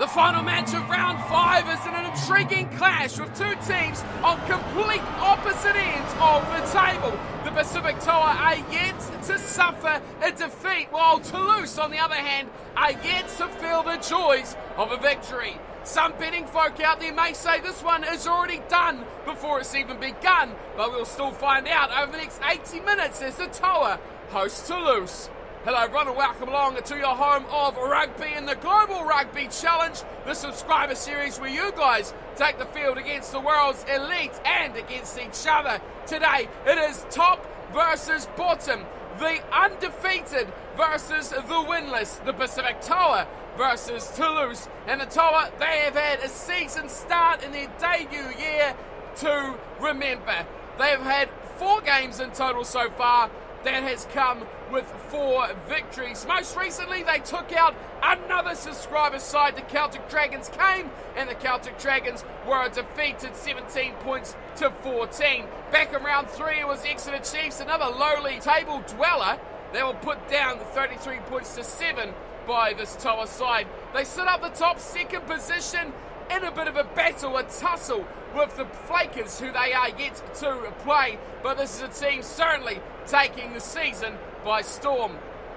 The final match of round 5 is an intriguing clash with two teams on complete opposite ends of the table. The Pacific Toa are yet to suffer a defeat, while Toulouse, on the other hand, are yet to feel the joys of a victory. Some betting folk out there may say this one is already done before it's even begun, but we'll still find out over the next 80 minutes as the Toa hosts Toulouse. Hello everyone and welcome along to your home of rugby in the Global Rugby Challenge, the subscriber series where you guys take the field against the world's elite and against each other. Today it is top versus bottom, the undefeated versus the winless, the Pacific Toa versus Toulouse. And the Toa, they have had a season start in their debut year to remember. They have had 4 games in total so far. That has come with 4 victories. Most recently, they took out another subscriber side. The Celtic Dragons came, and the Celtic Dragons were defeated 17 points to 14. Back in round 3, it was Exeter Chiefs, another lowly table dweller. They were put down 33 points to 7 by this Toa side. They sit up the top, second position, in a bit of a battle, a tussle with the Flakers, who they are yet to play, but this is a team certainly taking the season by storm.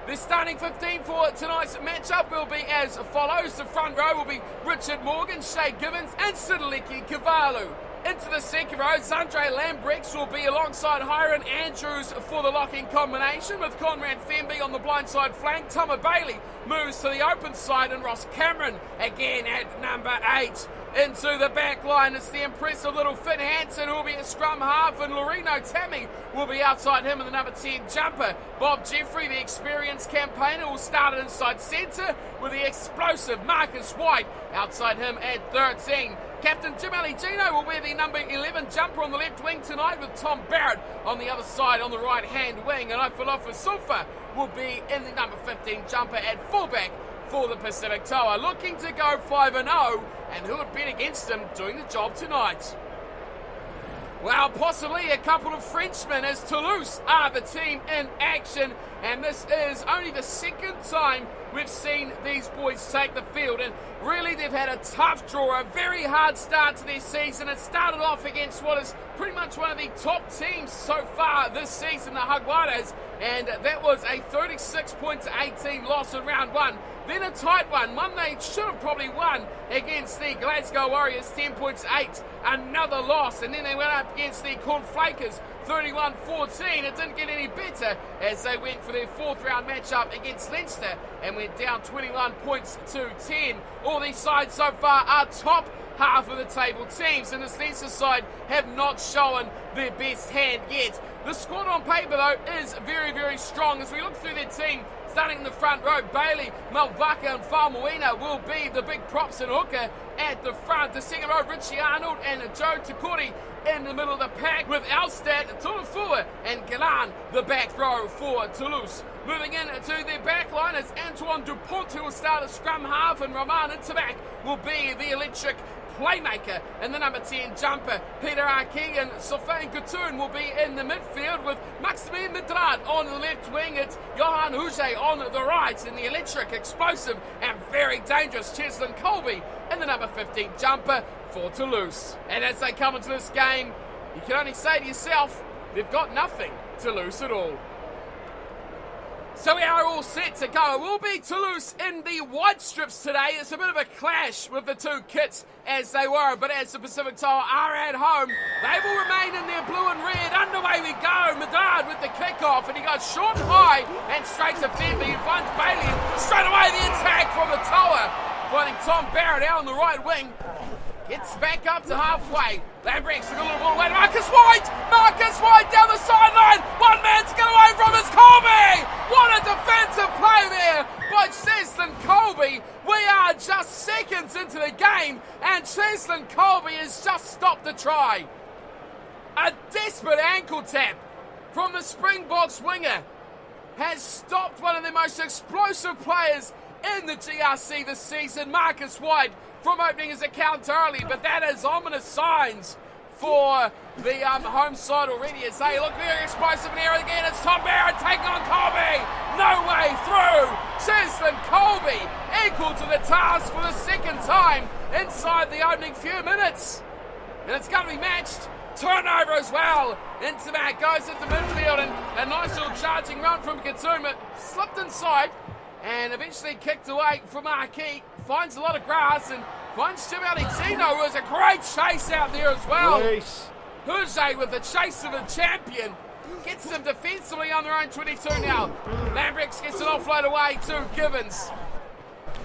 The starting 15 for tonight's matchup will be as follows. The front row will be Richard Morgan, Shay Gibbons and Sidaleki Kavalu. Into the second row, Zandre Lambrex will be alongside Hiron Andrews for the locking combination, with Conrad Femby on the blindside flank. Tama Bailey moves to the open side, and Ross Cameron again at number 8. Into the back line, it's the impressive little Finn Hansen who will be at scrum half, and Lorino Tammy will be outside him in the number 10 jumper. Bob Jeffrey, the experienced campaigner, will start it inside centre, with the explosive Marcus White outside him at 13. Captain Jim Aligino will wear the number 11 jumper on the left wing tonight, with Tom Barrett on the other side on the right hand wing, and Ofalofa Sulfa will be in the number 15 jumper at fullback for the Pacific Toa, looking to go 5-0, and who would bet against them doing the job tonight? Well, possibly a couple of Frenchmen, as Toulouse are the team in action, and this is only the second time we've seen these boys take the field, and really they've had a tough draw, a very hard start to their season. It started off against what is pretty much one of the top teams so far this season, the Jaguares, and that was a 36-18 loss in round 1. Then a tight one they should have probably won, against the Glasgow Warriors, 10-8, another loss, and then they went up against the Corn Flakers, 31-14. It didn't get any better as they went for their 4th round matchup against Leinster and went down 21 points to 10. All these sides so far are top half of the table teams, and this Leinster side have not shown their best hand yet. The squad on paper, though, is very, very strong. As we look through their team, starting in the front row, Bailey, Malvaka and Faumuina will be the big props and hooker at the front. The second row, Richie Arnold and Joe Takuri in the middle of the pack, with Alstad, Tulafua and Galan the back row for Toulouse. Moving in to their back line is Antoine Dupont, who will start at scrum half, and Roman Intabac will be the electric playmaker in the number 10 jumper. Peter Arki and Sofane Gutoun will be in the midfield, with Maxime Midrad on the left wing. It's Johan Huge on the right, and the electric, explosive and very dangerous Cheslin Colby in the number 15 jumper for Toulouse. And as they come into this game, you can only say to yourself, they've got nothing to lose at all. So we are all set to go. It will be Toulouse in the white strips today. It's a bit of a clash with the two kits as they were, but as the Pacific Toa are at home, they will remain in their blue and red. Underway we go. Medard with the kickoff, and he goes short and high and straight to Femby. He finds Bailey. Straight away the attack from the Toa, finding Tom Barrett out on the right wing. Gets back up to halfway. Lambrex took a little ball away to Marcus White. Marcus White down the sideline. One man to get away from is Colby. What a defensive play there by Cheslin Colby. We are just seconds into the game, and Cheslin Colby has just stopped the try. A desperate ankle tap from the Springboks winger has stopped one of the most explosive players in the GRC this season, Marcus White, from opening his account early, but that is ominous signs for the home side already, as they look very explosive in here again. It's Tom Barrett taking on Colby. No way through. Cheslin Colby equal to the task for the second time inside the opening few minutes. And it's going to be matched. Turnover as well. Intermac goes into midfield and a nice little charging run from Katuma. Slipped inside and eventually kicked away from Marquis. Finds a lot of grass and finds Jim Alexino, who has a great chase out there as well. Hujay with the chase of a champion. Gets them defensively on their own 22 now. Lambrix gets an offload away to Givens.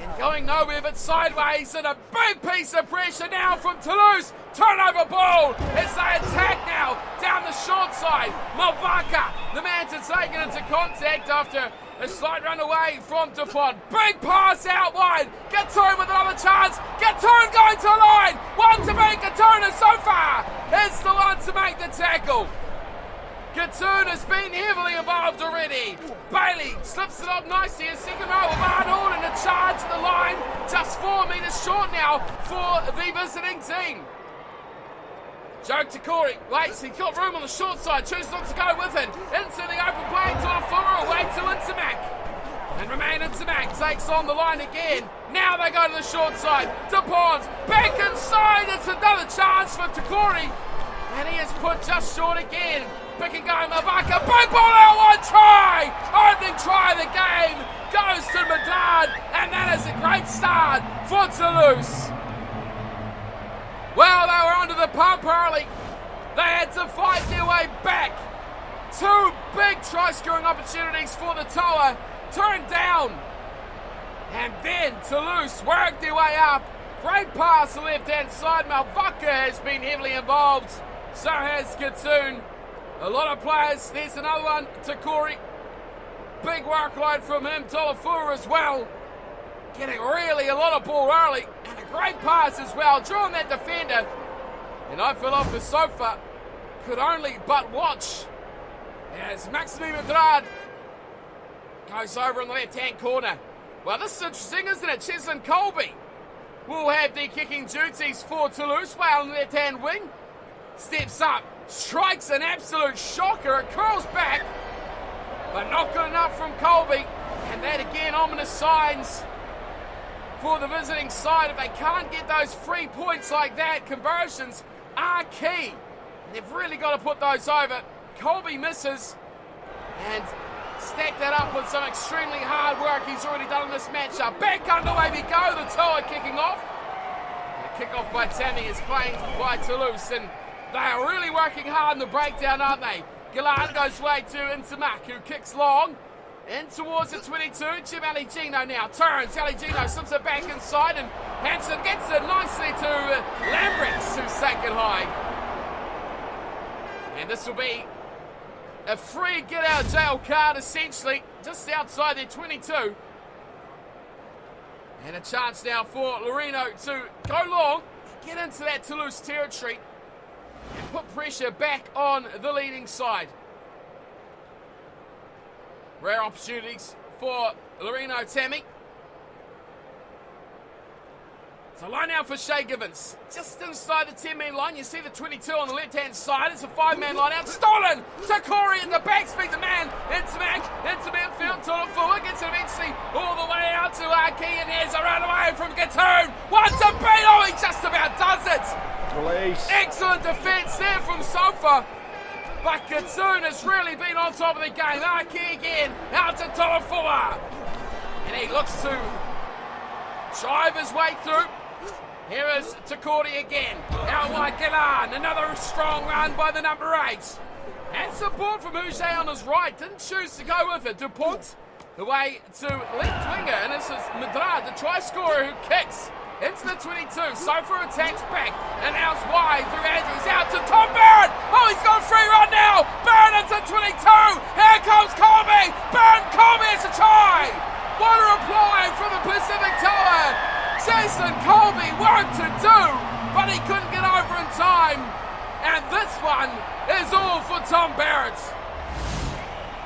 And going nowhere but sideways, and a big piece of pressure now from Toulouse. Turnover ball as they attack now down the short side. Malvaka, the man to take it into contact after a slight run away from Dupont. Big pass out wide. Gatun with another chance. Gatun going to the line. One to beat Gatun so far. It's the one to make the tackle. Gatun has been heavily involved already. Bailey slips it up nicely. A second row of Arnold and a charge to the line. Just 4 metres short now for the visiting team. Joe Takori waits. He's got room on the short side. Chooses not to go with it. Into the open plane to a fuller away to Intermac. And Romain Intermac takes on the line again. Now they go to the short side. DuPont back inside. It's another chance for Takori. And he is put just short again. Pick and go, Mavaka, big ball out, one try! Opening try of the game goes to Madrid, and that is a great start for Toulouse. Well, they were under the pump early. They had to fight their way back. Two big try-scoring opportunities for the Toa, turned down. And then Toulouse worked their way up. Great pass to the left-hand side. Malvaka has been heavily involved. So has Gatun. A lot of players. There's another one, Takori. Big workload from him. Tolofua as well. Getting really a lot of ball early. And a great pass as well. Drawing that defender. And I fell off the sofa. Could only but watch as Maxime Madrid goes over in the left-hand corner. Well, this is interesting, isn't it? Cheslin Colby will have the kicking duties for Toulouse while on the left-hand wing. Steps up. Strikes an absolute shocker. It curls back, but not good enough from Colby. And that again, ominous signs for the visiting side. If they can't get those 3 points like that, conversions are key. They've really got to put those over. Colby misses and stack that up with some extremely hard work he's already done in this matchup. Back underway we go. The Toa kicking off. And a kick off by Tammy is claimed by Toulouse, and they are really working hard in the breakdown, aren't they? Gillard goes away to Intermac, who kicks long. In towards the 22, Jim Allegino now turns. Allegino slips it back inside, and Hansen gets it nicely to Lambrix, who's taken high. And this will be a free get-out-of-jail card, essentially, just outside their 22. And a chance now for Lorino to go long, get into that Toulouse territory, and put pressure back on the leading side. Rare opportunities for Lorino Tammy. So line out for Shea Givens. Just inside the 10-man line, you see the 22 on the left-hand side. It's a 5-man line out. Stolen! Takori in the back, speed the man. Into midfield. Tolofua gets it eventually all the way out to Arki, and there's a run away from Gatun. One to beat. Oh, he just about does it. Release. Excellent defence there from Sofa. But Gatun has really been on top of the game. Arki again, out to Tolofua. And he looks to drive his way through. Here is Takori again. Out wide, Gillan. Another strong run by the number 8. And support from Hujay on his right. Didn't choose to go with it. Dupont away to left winger. And this is Madrid, the try scorer, who kicks into the 22. Sofa attacks back. And now it's wide through Andrews. Out to Tom Barrett. Oh, he's got a free run now. Barrett into 22. Here comes Colby. Barrett, Colby has a try. What a reply from the Pacific Tower. Jason Colby worked to do, but he couldn't get over in time. And this one is all for Tom Barrett.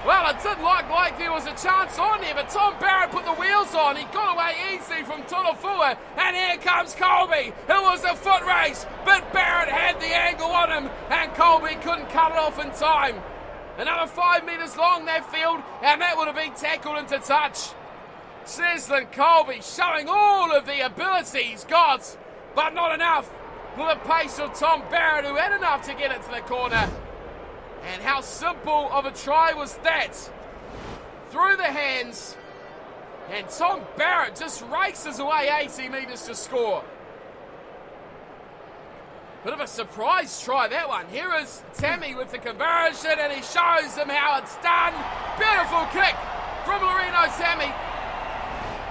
Well, it didn't look like there was a chance on there, but Tom Barrett put the wheels on. He got away easy from Tolofua, and here comes Colby. It was a foot race, but Barrett had the angle on him, and Colby couldn't cut it off in time. Another 5 metres long, that field, and that would have been tackled into touch. Cesar Colby showing all of the ability he's got, but not enough for the pace of Tom Barrett, who had enough to get it to the corner. And how simple of a try was that? Through the hands, and Tom Barrett just races away 80 metres to score. Bit of a surprise try, that one. Here is Tammy with the conversion, and he shows them how it's done. Beautiful kick from Loreno Tammy.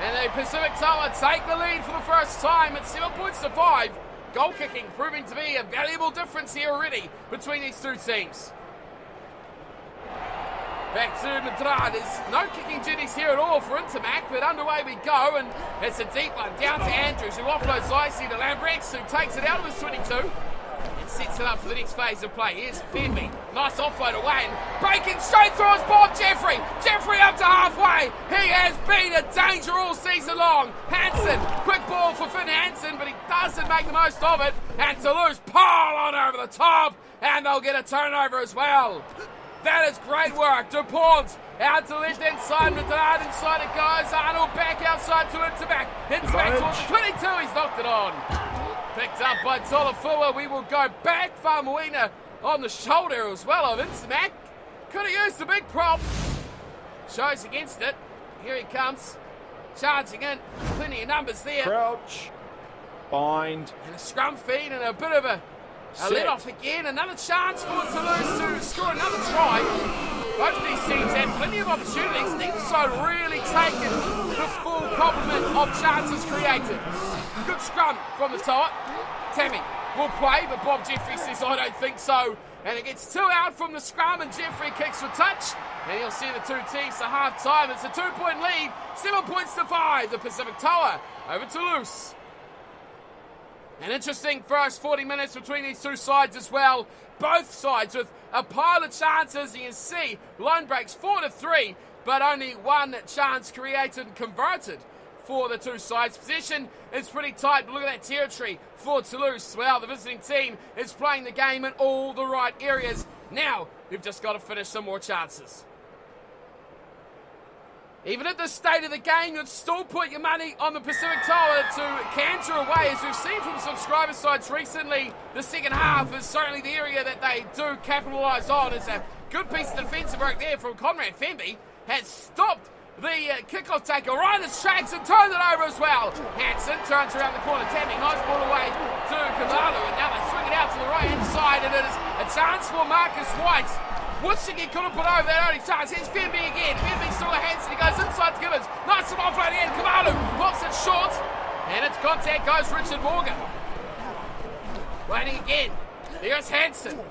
And the Pacific Tower take the lead for the first time at 7 points to 5. Goal kicking proving to be a valuable difference here already between these two teams. Back to Madrid. There's no kicking duties here at all for Intermac, but underway we go, and it's a deep one down to Andrews, who offloads nicely to Lambrex, who takes it out of his 22 and sets it up for the next phase of play. Here's Fenby. Nice offload away, and breaking straight through his Bob Jeffrey. Jeffrey up to halfway. He has been a danger all season long. Hansen, quick ball for Finn Hansen, but he doesn't make the most of it. And Toulouse pile on over the top, and they'll get a turnover as well. That is great work. DuPont out to the left-hand side. Madrid inside it goes. Arnold back outside to Intermac. Intermac towards the 22. He's knocked it on. Picked up by Tolafua. We will go back. Famuina on the shoulder as well of Intermac. Could have used the big prop. Shows against it. Here he comes. Charging in. Plenty of numbers there. Crouch. Bind. And a scrum feed and a bit of a let off again. Another chance for Toulouse to score another try. Both of these teams had plenty of opportunities. Neither side really taken the full complement of chances created. Good scrum from the top. Tammy will play, but Bob Jeffrey says, I don't think so. And it gets 2 out from the scrum, and Jeffrey kicks for touch. And he'll see the two teams to half-time. It's a 2-point lead. 7 points to 5. The Pacific Tower over Toulouse. An interesting first 40 minutes between these two sides as well. Both sides with a pile of chances. You can see line breaks 4-3, but only one chance created and converted for the two sides. Possession is pretty tight, but look at that territory for Toulouse. Well, the visiting team is playing the game in all the right areas. Now, they've just got to finish some more chances. Even at this state of the game, you'd still put your money on the Pacific Tower to canter away. As we've seen from subscriber sides recently, the second half is certainly the area that they do capitalise on. It's a good piece of defensive work there from Conrad Fenby. Has stopped the kickoff taker right in his tracks and turned it over as well. Hansen turns around the corner. Tammy, nice ball away to Kanalu. And now they swing it out to the right-hand side, and it is a chance for Marcus White. Wishing he could have put over that early chance. Here's Fenby again. Fenby still a Hansen. He goes inside to Gibbons. Nice and offload again. Kamalu pops it short. And it's contact goes Richard Morgan. Waiting again. There's Hansen.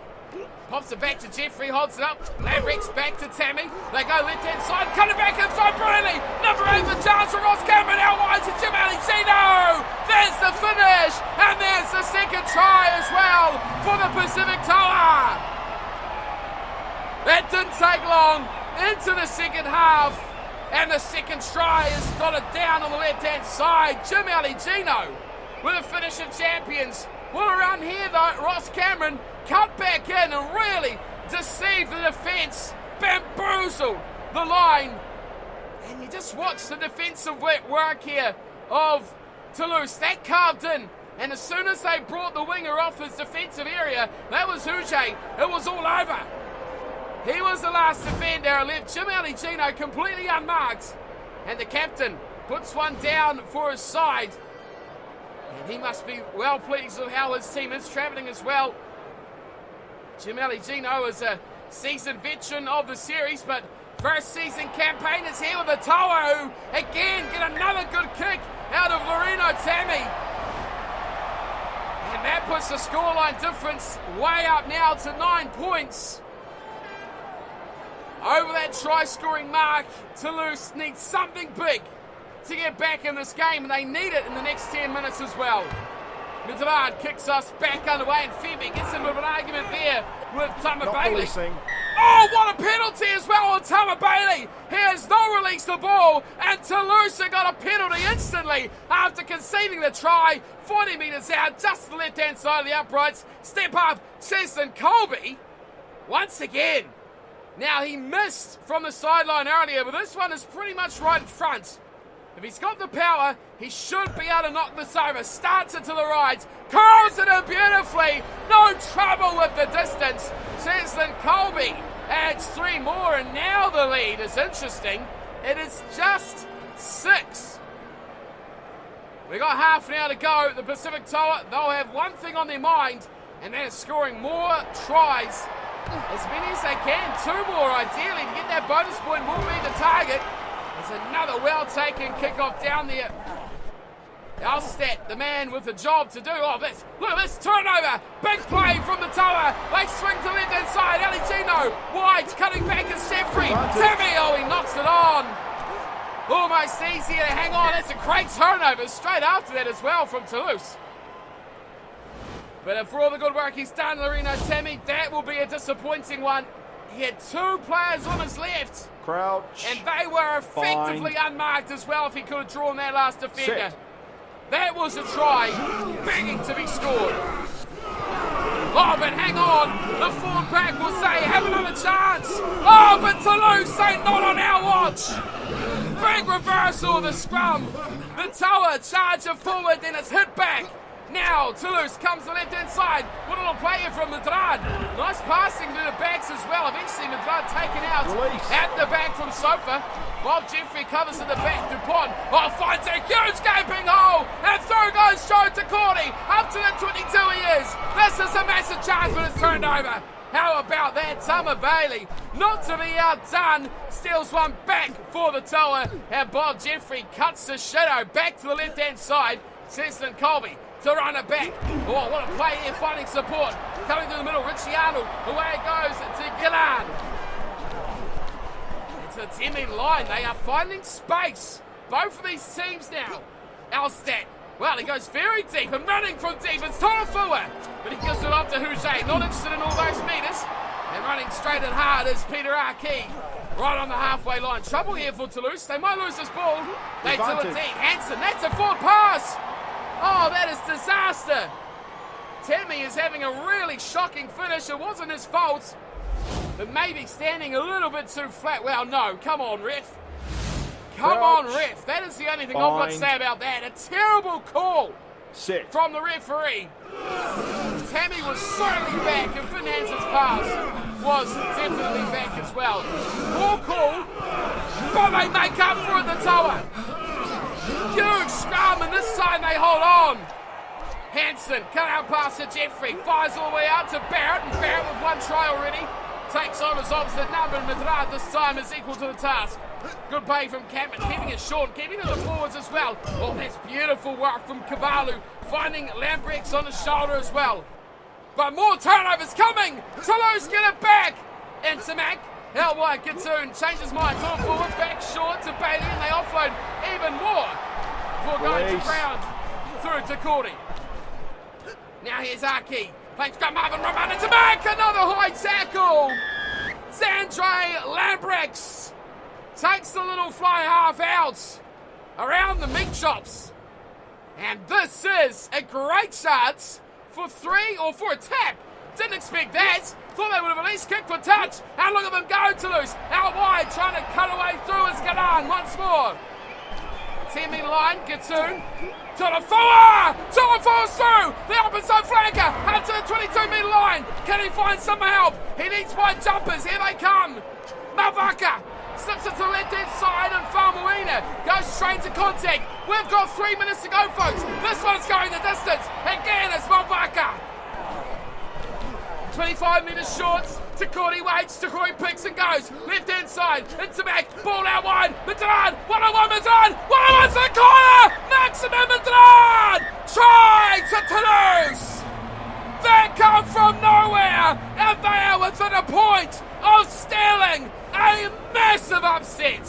Pops it back to Jeffrey. Holds it up. Lambrex back to Tammy. They go left-hand side. Cut it back inside brilliantly. Number 8 the chance for Ross Cameron. Out wide to Jim Alicino. There's the finish. And there's the second try as well for the Pacific Tower. That didn't take long into the second half, and the second try has got it down on the left-hand side. Jim Aligino with a finish of champions. Well, around here, though, Ross Cameron cut back in and really deceived the defence, bamboozled the line. And you just watch the defensive work here of Toulouse. That carved in, and as soon as they brought the winger off his defensive area, that was Huge, it was all over. He was the last defender, left Jim Aligino completely unmarked. And the captain puts one down for his side. And he must be well pleased with how his team is travelling as well. Jim Aligino is a seasoned veteran of the series, but first season campaign is here with the Tower, who again get another good kick out of Loreno Tammy. And that puts the scoreline difference way up now to 9 points. Over that try-scoring mark, Toulouse needs something big to get back in this game, and they need it in the next 10 minutes as well. Madrid kicks us back underway, and Fenby gets into an argument there with Tama Bailey. Oh, what a penalty as well on Tama Bailey. He has not released the ball, and Toulouse got a penalty instantly after conceding the try. 40 metres out, just the left-hand side of the uprights. Step up, Cesar Colby once again. Now, he missed from the sideline earlier, but this one is pretty much right in front. If he's got the power, he should be able to knock this over. Starts it to the right, curls it in beautifully. No trouble with the distance. Cecilin Colby adds 3 more, and now the lead is interesting. It is just 6. We got half an hour to go. The Pacific Tower, they'll have one thing on their mind, and that is scoring more tries. As many as they can. 2 more ideally to get that bonus point will be the target. There's another well-taken kickoff down there. Alstat, the man with the job to do. Oh, this, look at this turnover. Big play from the Tower. They swing to left hand side. Aligino, wide, cutting back is Jeffrey. Timmy, oh, he knocks it on. Almost easy to hang on. That's a great turnover straight after that as well from Toulouse. But for all the good work he's done, Loreno Tammy, that will be a disappointing one. He had 2 players on his left. Crouch. And they were effectively unmarked as well if he could have drawn that last defender. Set. That was a try, begging to be scored. Oh, but hang on. The forward pack will say, have another chance. Oh, but Toulouse say, not on our watch. Big reversal of the scrum. The Tower charge it forward, then it's hit back. Now Toulouse comes to the left-hand side. What a little play here from Madrid. Nice passing through the backs as well. Eventually Madrid taken out at the back from Sofa. While Jeffrey covers in the back. Dupont finds a huge gaping hole. And through goes Joe Tacordi. Up to the 22 he is. This is a massive chance, but it's turned over. How about that? Tama Bailey, not to be outdone, steals one back for the Tower. And Bob Jeffrey cuts the shadow back to the left-hand side. Cecilin Colby to run it back. Oh, what a play here, finding support. Coming through the middle, Ricciano. Away it goes to Gillan. It's a 10-metre line. They are finding space. Both of these teams now. Alstat. Well, he goes very deep and running from deep. It's Torafua. But he gives it off to Houget. Not interested in all those metres. And running straight and hard is Peter Arkey. Right on the halfway line. Trouble here for Toulouse. They might lose this ball. They do it deep. Hansen, that's a forward pass. Oh, that is disaster. Tammy is having a really shocking finish. It wasn't his fault. But maybe standing a little bit too flat. Well, no. Come on, ref. Come on, ref. That is the only thing I've got to say about that. A terrible call from the referee. Tammy was certainly back, and Finn Hansen's pass was definitely back as well. Poor call, but they make up for it, the Tower. Huge scrum, and this time they hold on. Hansen, cut out pass to Jeffrey, fires all the way out to Barrett, and Barrett with 1 try already. Takes on his opposite number, and Madrid this time is equal to the task. Good play from Campbell, keeping it short, keeping it to the forwards as well. Oh, that's beautiful work from Cavallo, finding Lambrex on his shoulder as well. But more turnovers coming! Toulouse get it back! Into Mac, out wide, Gatoon changes mind, to the forward, back short to Bailey, and they offload even more before going to ground through to Cordy. Now here's Aki, playing scrum half and run into Mac, another high tackle! Zandre Lambrex takes the little fly half out around the meat shops. And this is a great chance for 3 or for a tap. Didn't expect that. Thought they would have at least kicked for touch. And look at them go, Toulouse. Out wide, trying to cut away through is Galan once more. 10-metre line, Gatoon. Torafua! Torafua's through! The opposite flanker up to the 22-metre line. Can he find some help? He needs wide jumpers. Here they come. Mavaka slips it to the left-hand side, and Farmuina goes straight to contact. We've got 3 minutes to go, folks. This one's going the distance. Again, it's Mavaka. 25 metres short. Tacordi waits. Tacordi picks and goes. Left-hand side. Into back. Ball out wide. Madrid. 1-on-1 Madrid. 1-on-1 to the corner. Maximum Madrid. Try to Toulouse. They come from nowhere, and they are within a point of stealing a massive upset.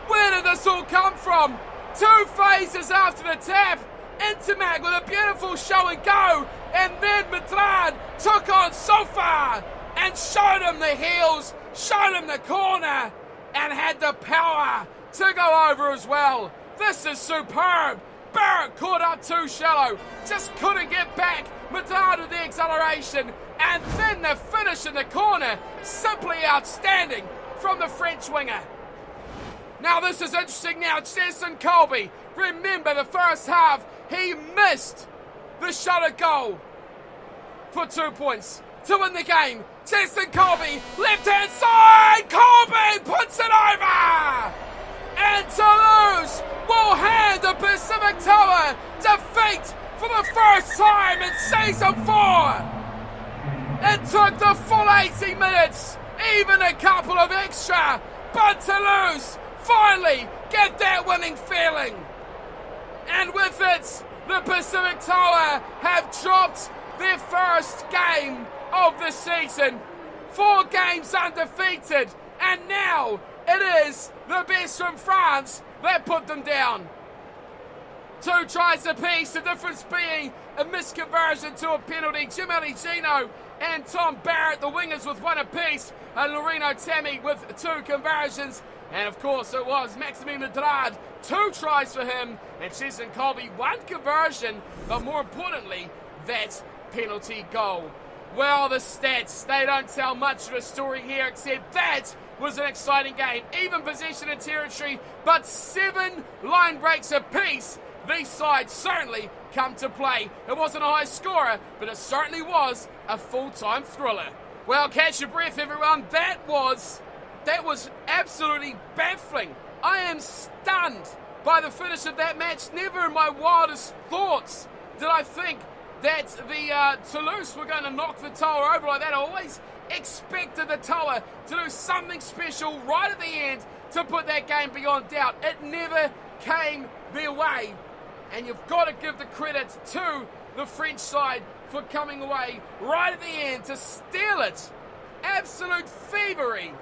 Where did this all come from? 2 phases after the tap. Intermag with a beautiful show and go, and then Madrid took on Sofa and showed him the heels, showed him the corner, and had the power to go over as well. This is superb. Barrett caught up too shallow, just couldn't get back. Madrid with the acceleration, and then the finish in the corner, simply outstanding from the French winger. Now this is interesting now. Jason Colby, remember the first half, he missed the shot at goal for 2 points to win the game. Jason Colby, left-hand side, Colby puts it over! And Toulouse will hand the Pacific Tower defeat for the first time in Season 4. It took the full 80 minutes, even a couple of extra, but Toulouse finally get that winning feeling. And with it, the Pacific Tower have dropped their first game of the season. 4 games undefeated, and now it is the best from France that put them down. 2 tries apiece, the difference being a misconversion to a penalty. Jim Aligino and Tom Barrett, the wingers, with 1 apiece, and Loreno Tammy with 2 conversions. And of course it was Maxime Medrad, 2 tries for him, and Jason Colby 1 conversion, but more importantly, that penalty goal. Well, the stats, they don't tell much of a story here, except that was an exciting game. Even possession and territory, but 7 line breaks apiece. These sides certainly come to play. It wasn't a high scorer, but it certainly was a full-time thriller. Well, catch your breath, everyone. That was absolutely baffling. I am stunned by the finish of that match. Never in my wildest thoughts did I think that the Toulouse were going to knock the Tower over like that. I always expected the Tower to do something special right at the end to put that game beyond doubt. It never came their way. And you've got to give the credit to the French side for coming away right at the end to steal it. Absolute thievery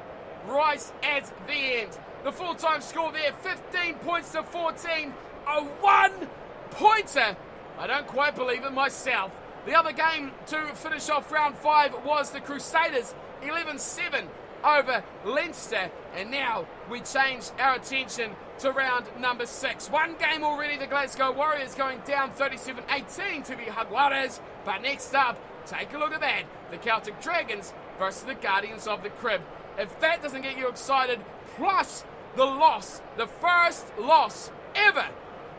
right at the end. The full-time score there, 15 points to 14. A 1-pointer. I don't quite believe it myself. The other game to finish off round 5 was the Crusaders, 11-7 over Leinster. And now we change our attention to round number 6. 1 game already, the Glasgow Warriors going down 37-18 to the Jaguares. But next up, take a look at that. The Celtic Dragons versus the Guardians of the Crib. If that doesn't get you excited, plus the loss, the first loss ever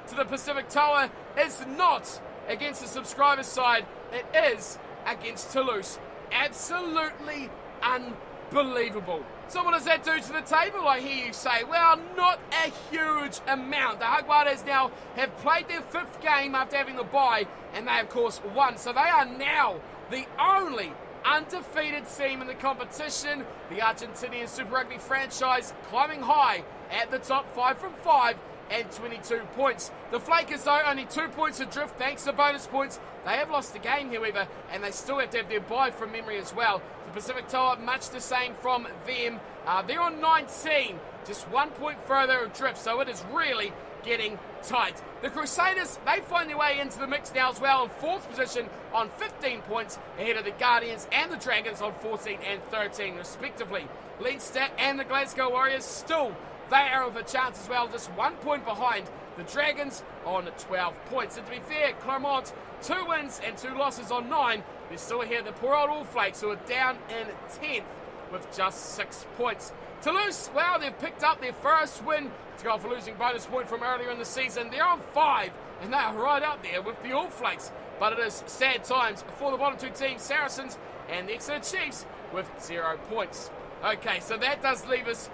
to the Pacific Tower, is not against the subscribers side, it is against Toulouse. Absolutely unbelievable. So what does that do to the table, I hear you say? Well, not a huge amount. The Jaguares now have played their 5th game after having the bye, and they of course won. So they are now the only undefeated team in the competition. The Argentinian Super Rugby franchise climbing high at the top 5 from 5 and 22 points. The Flakers, though, only 2 points adrift thanks to bonus points. They have lost the game, however, and they still have to have their bye from memory as well. The Pacific Tower, much the same from them. They're on 19, just 1 point further adrift, so it is really getting tight. The Crusaders, they find their way into the mix now as well, in 4th position on 15 points, ahead of the Guardians and the Dragons on 14 and 13 respectively. Leinster and the Glasgow Warriors still, they are with a chance as well, just 1 point behind the Dragons on 12 points. And to be fair, Clermont, 2 wins and 2 losses on 9. They're still ahead of the poor old All Flakes, who are down in 10th with just 6 points. Toulouse, well, they've picked up their first win to go off a losing bonus point from earlier in the season. They're on 5, and they are right up there with the All Flakes. But it is sad times for the bottom 2 teams, Saracens and the Exeter Chiefs, with 0 points. Okay, so that does leave us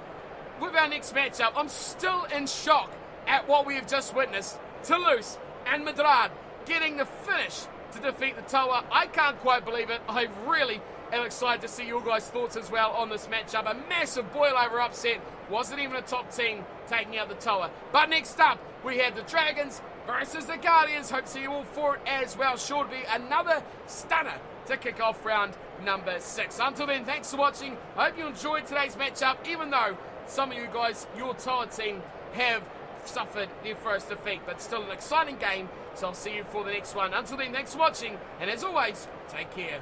with our next matchup. I'm still in shock at what we have just witnessed. Toulouse and Medrad getting the finish to defeat the Tower. I can't quite believe it. I really am excited to see your guys' thoughts as well on this matchup. A massive boil-over upset. Wasn't even a top team taking out the Tower. But next up, we have the Dragons versus the Guardians. Hope to see you all for it as well. Sure to be another stunner to kick off round number 6. Until then, thanks for watching. I hope you enjoyed today's matchup, even though some of you guys, your Tower team, have suffered their first defeat. But still an exciting game, so I'll see you for the next one. Until then, thanks for watching, and as always, take care.